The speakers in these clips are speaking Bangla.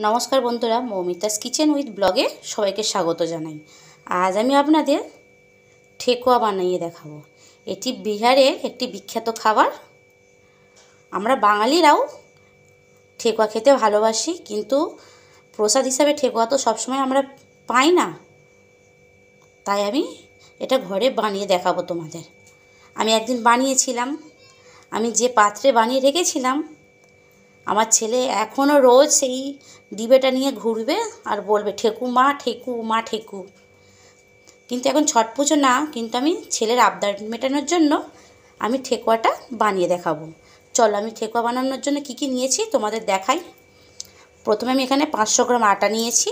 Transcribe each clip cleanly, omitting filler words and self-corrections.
নমস্কার বন্ধুরা, মৌমিতাস কিচেন উইথ ব্লগে সবাইকে স্বাগত জানাই। আজ আমি আপনাদের ঠেকুয়া বানিয়ে দেখাবো। এটি বিহারের একটি বিখ্যাত খাবার। আমরা বাঙালিরাও ঠেকুয়া খেতে ভালোবাসি, কিন্তু প্রসাদ হিসাবে ঠেকুয়া তো সবসময় আমরা পাই না। তাই আমি এটা ঘরে বানিয়ে দেখাবো তোমাদের। আমি একদিন বানিয়েছিলাম। আমি যে পাত্রে বানিয়ে রেখেছিলাম, আমার ছেলে এখনও রোজ সেই ডিবেটা নিয়ে ঘুরবে আর বলবে ঠেকু মা, ঠেকু মা, ঠেকু। কিন্তু এখন ছট পুজো না, কিন্তু আমি ছেলের আবদার মেটানোর জন্য আমি ঠেকুয়াটা বানিয়ে দেখাবো। চলো, আমি ঠেকুয়া বানানোর জন্য কি কি নিয়েছি তোমাদের দেখাই। প্রথমে আমি এখানে 500 গ্রাম আটা নিয়েছি।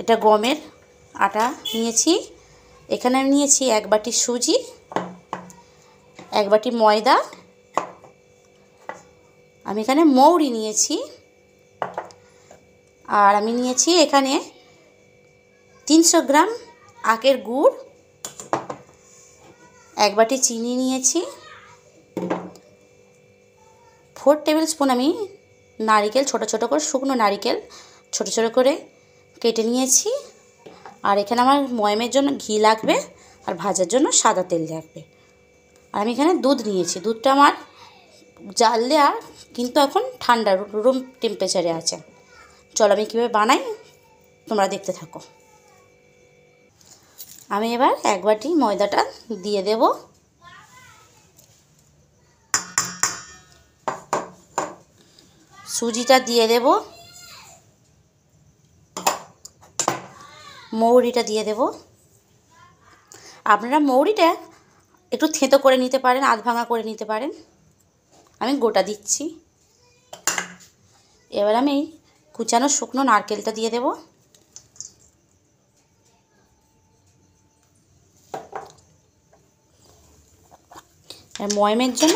এটা গমের আটা নিয়েছি। এখানে আমি নিয়েছি 1 বাটি সুজি, 1 বাটি ময়দা। আমি এখানে মৌরি নিয়েছি, আর আমি নিয়েছি এখানে 300 গ্রাম আখের গুড়, 1 বাটি চিনি নিয়েছি, 4 টেবিল স্পুন আমি নারকেল, ছোটো ছোটো করে শুকনো নারকেল ছোটো ছোটো করে কেটে নিয়েছি। আর এখানে আমার ময়মের জন্য ঘি লাগবে, আর ভাজার জন্য সাদা তেল লাগবে। আর আমি এখানে দুধ নিয়েছি। দুধটা আমার জাল দেওয়া, কিন্তু এখন ঠান্ডা রুম টেম্পারেচারে আছে। চলো, আমি কীভাবে বানাই তোমরা দেখতে থাকো। আমি এবার 1 বাটি ময়দাটা দিয়ে দেব। সুজিটা দিয়ে দেব, মৌরিটা দিয়ে দেব। আপনারা মৌরিটা একটু থেঁতো করে নিতে পারেন, আধ ভাঙা করে নিতে পারেন। আমি গোটা দিচ্ছি। এবার আমি কুচানো শুকনো নারকেলটা দিয়ে দেব। আর ময়মের জন্য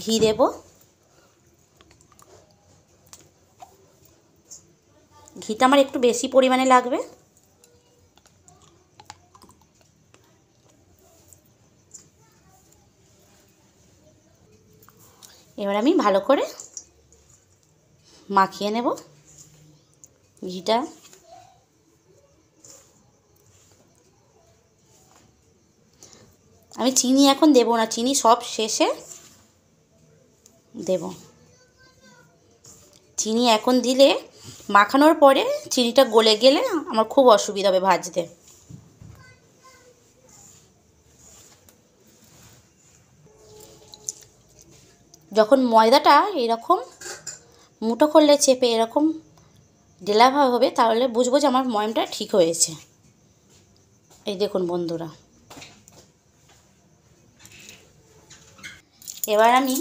ঘি দেব। ঘিটা আমার একটু বেশি পরিমাণে লাগবে। এবার আমি ভালো করে মাখিয়ে নেব ঘিটা। আমি চিনি এখন দেব না, চিনি সব শেষে দেব। চিনি এখন দিলে মাখানোর পরে চিনিটা গলে গেলে আমার খুব অসুবিধা হবে ভাজতে। যখন ময়দাটা এরকম মুঠো করলে চেপে এরকম ডেলাভাব হবে, তাহলে বুঝবো যে আমার ময়মটা ঠিক হয়েছে। এই দেখুন বন্ধুরা। এবার আমি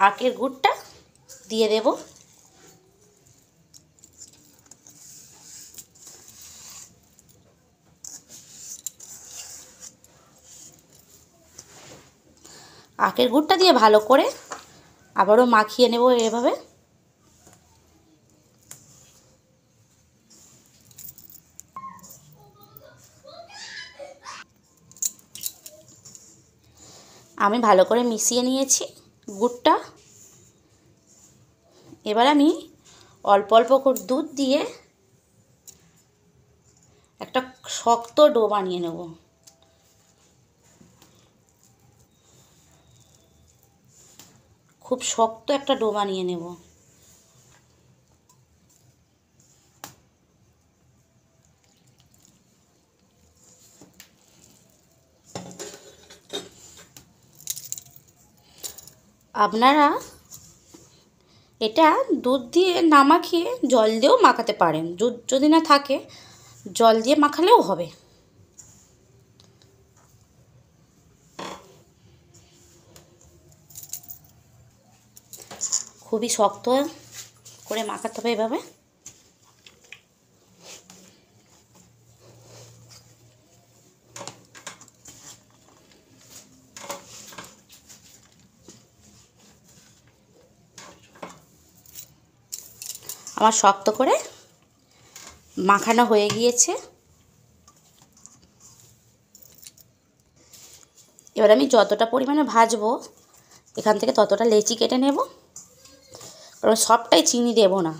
আখের গুড়টা দিয়ে দেব। আখের গুড়টা দিয়ে ভালো করে আবারও মাখিয়ে নেব এভাবে। আমি ভালো করে মিশিয়ে নিয়েছি গুড়টা। এবার আমি অল্প অল্প করে দুধ দিয়ে একটা শক্ত ডো বানিয়ে নেব। খুব শক্ত একটা ডো বানিয়ে নেব। আপনারা এটা দুধ দিয়ে না মাখিয়ে জল দিয়েও মাখাতে পারেন। দুধ যদি না থাকে জল দিয়ে মাখালেও হবে। খুবই শক্ত করে মাখাতে হবে এভাবে। আমার শক্ত করে মাখানো হয়ে গিয়েছে। এবার আমি যতটা পরিমাণে ভাজবো এখান থেকে ততটা লেচি কেটে নেব। কারণ সবটাই চিনি দেব না,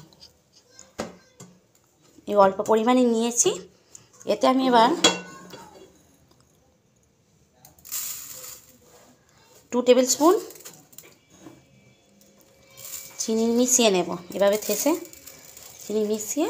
এই অল্প পরিমাণে নিয়েছি। এতে আমি এবার 2 টেবিল স্পুন চিনি মিশিয়ে নেব। এভাবে থেসে চিনি মিশিয়ে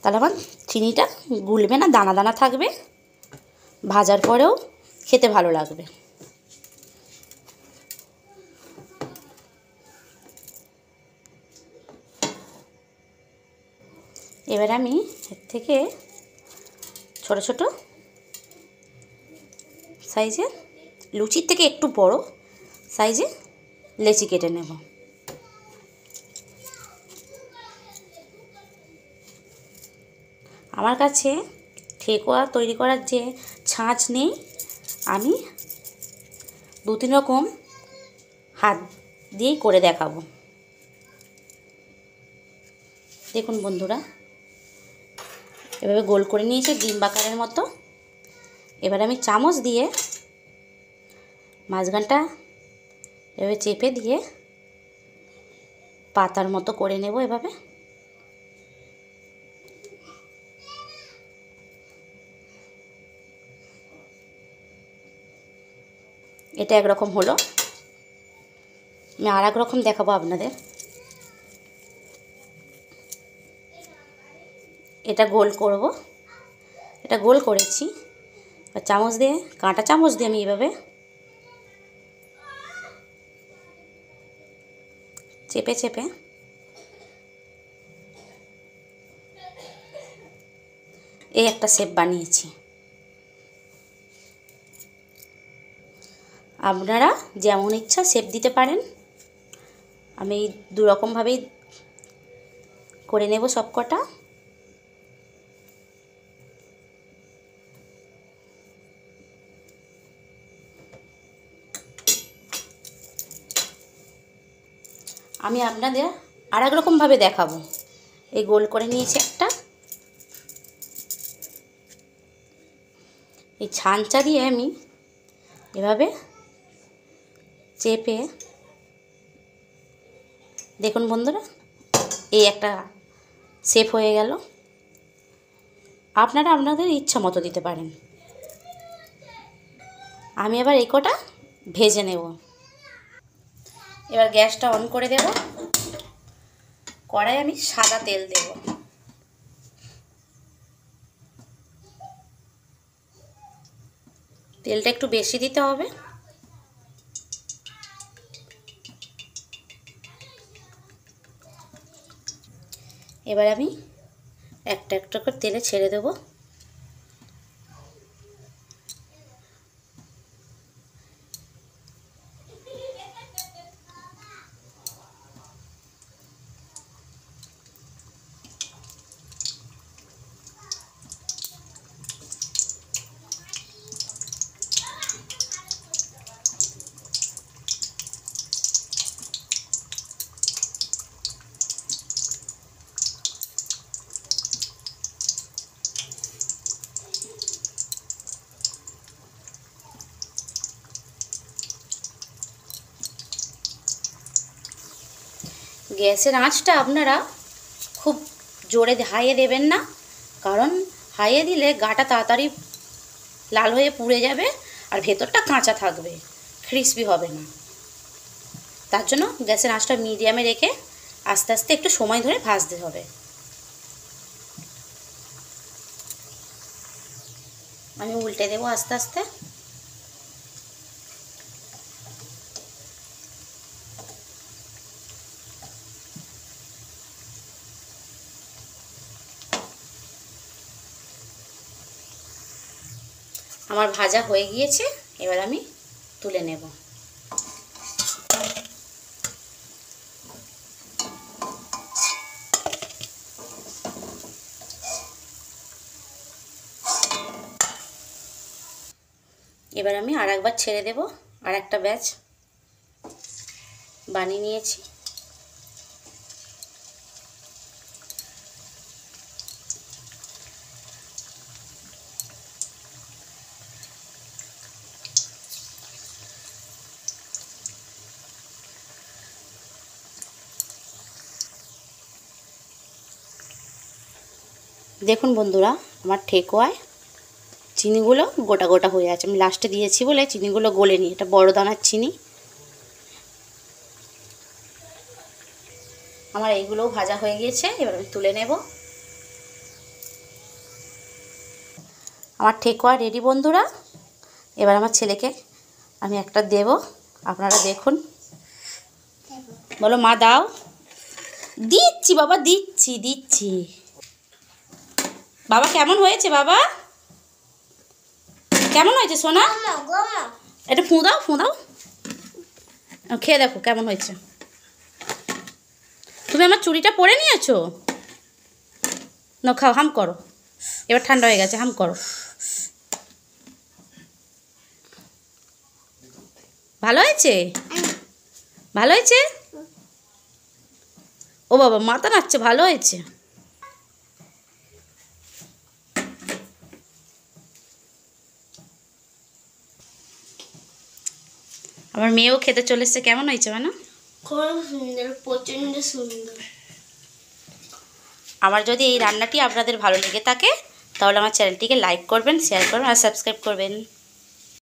তাহলে আমার চিনিটা গুলবে না, দানা দানা থাকবে, ভাজার পরেও খেতে ভালো লাগবে। এবার আমি এর থেকে ছোট ছোট সাইজে, লুচির থেকে একটু বড় সাইজে লেচি কেটে নেব। আমার কাছে ঠেকুয়া তৈরি করার যে ছাঁচ নেই, আমি 2-3 রকম হাত দিয়েই করে দেখাবো। দেখুন বন্ধুরা, এভাবে গোল করে নিয়েছি ডিম আকারের মতো। এবার আমি চামচ দিয়ে মাঝখানটা এভাবে চেপে দিয়ে পাতার মতো করে নেব। এভাবে এটা একরকম হলো, আমি আর এক রকম দেখাবো আপনাদের। এটা গোল করব, এটা গোল করেছি। চামচ দিয়ে, কাঁটা চামচ দিয়ে আমি এইভাবে চেপে চেপে এই একটা শেপ বানিয়েছি। আপনারা যেমন ইচ্ছা শেপ দিতে পারেন। আমি এই 2 রকমভাবেই করে নেব সব কটা। আমি আপনাদের আর এক রকমভাবে দেখাবো। এই গোল করে নিয়েছি একটা, এই ছাঁচটা দিয়ে আমি এভাবে চেপে, দেখুন বন্ধুরা, এই একটা শেপ হয়ে গেল। আপনারা আপনাদের ইচ্ছা মতো দিতে পারেন। আমি এবার এই কটা ভেজে নেব। এবার গ্যাসটা অন করে দেব। কড়াই আমি সাদা তেল দেব। তেলটা একটু বেশি দিতে হবে। এবার আমি একটা একটা করে তেলে ছেড়ে দেব। গ্যাসের আঁচটা আপনারা খুব জোরে হাইয়ে দেবেন না, কারণ হাইয়ে দিলে গাটা তাড়াতাড়ি লাল হয়ে পুড়ে যাবে আর ভেতরটা কাঁচা থাকবে, ক্রিসপি হবে না। তার জন্য গ্যাসের আঁচটা মিডিয়ামে রেখে আস্তে আস্তে একটু সময় ধরে ভাজতে হবে। আমি উল্টে দেবো আস্তে আস্তে। আমার ভাজা হয়ে গিয়েছে, এবার আমি তুলে নেব। এবার আমি আর একবার ছেড়ে দেব। আর একটা ব্যাচ বানিয়ে নিয়েছি। দেখুন বন্ধুরা, আমার ঠেকোয়ায় চিনিগুলো গোটা গোটা হয়ে আছে। আমি লাস্টে দিয়েছি বলে চিনিগুলো গলেনি। এটা বড় দানার চিনি। আমার এইগুলোও ভাজা হয়ে গিয়েছে, এবার আমি তুলে নেব। আমার ঠেকোয়া রেডি বন্ধুরা। এবার আমার ছেলেকে আমি একটা দেব, আপনারা দেখুন। বলো মা দাও। দিচ্ছি বাবা, দিচ্ছি দিচ্ছি। বাবা কেমন হয়েছে? বাবা কেমন হয়েছে সোনা? এটা ফুঁ দাও, ফুঁ দাও। খেয়ে দেখো কেমন হয়েছে। তুমি আমার চুড়িটা পরে নিয়েছো? না খাও, হাম করো। এবার ঠান্ডা হয়ে গেছে, হাম করো। ভালো হয়েছে? ভালো হয়েছে? ও বাবা, মাথা নাচছে। ভালো হয়েছে। আমার মেয়েও খেতে চলে এসছে। কেমন হয়েছে মানে? খুব সুন্দর, প্রচন্ড সুন্দর। আমার যদি এই রান্নাটি আপনাদের ভালো লেগে থাকে তাহলে আমার চ্যানেলটিকে লাইক করবেন, শেয়ার করবেন আর সাবস্ক্রাইব করবেন।